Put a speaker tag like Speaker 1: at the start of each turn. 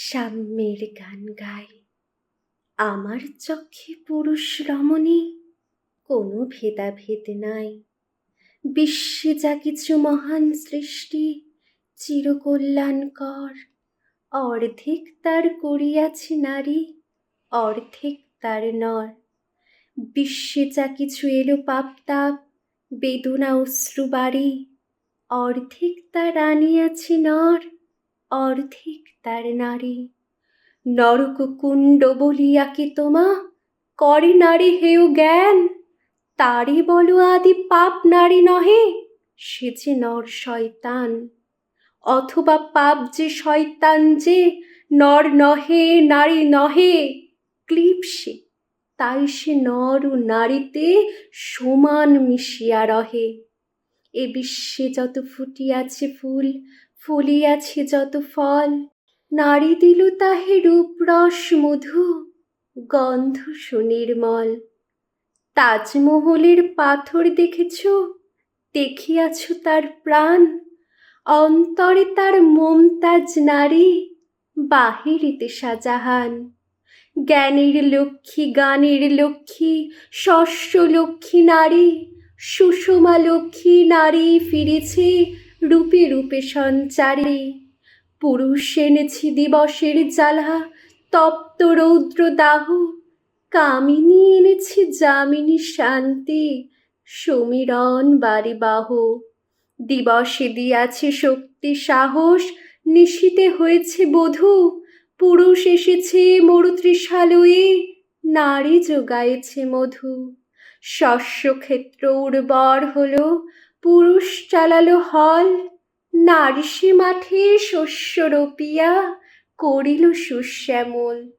Speaker 1: সাম্যের গান গাই। আমার চক্ষে পুরুষ রমণী কোনো ভেদাভেদ নাই। বিশ্বে যা কিছু মহান সৃষ্টি চিরকল্যাণকর, অর্ধেক তার করিয়াছে নারী, অর্ধেক তার নর। বিশ্বে যা কিছু এলো পাপ তাপ, বেদনা অশ্রু বাড়ি, অর্ধেক তার আনিয়াছে নর, অর্ধেক তার নারী। নরককুণ্ড বলিয়া কে তোমা করে নারী হেয় জ্ঞান, তারই বলো আদি পাপ নারী নহে, সে যে নর শয়তান। অথবা পাপ যে শয়তান যে নর নহে নারী নহে, ক্লিপ্সে তাই সে নর ও নারীতে সমান মিশিয়া রহে। এ বিশ্বে যত ফুটিয়াছে ফুল, ফলিয়াছে যত ফল, নারী দিল তাহে রূপ রস মধু, গন্ধ সুনির্মল। তাজমহলের পাথর দেখেছ, দেখিয়াছ তার প্রাণ, অন্তরে তার মমতাজ নারী, বাহিরিতে শাহজাহান। জ্ঞানের লক্ষ্মী গানের লক্ষ্মী শস্য লক্ষ্মী নারী, সুষমা লক্ষ্মী নারী ফিরেছে রূপে রূপে সঞ্চারী। পুরুষ এনেছি দিবসের জ্বালা তপ্ত রৌদ্র দাহ, কামিনী এনেছি যামিনী শান্তি সমীরণ বারিবাহ। দিবসে দিয়াছে শক্তি সাহস, নিশীতে হয়েছে বধূ, পুরুষ এসেছে মরুতৃষা লয়ে, নারী যোগায়েছে মধু। শস্যক্ষেত্র উর্বর হলো, পুরুষ চালালো হল, নারী সে মাঠে শস্য রোপিয়া করিল সুশ্যামল।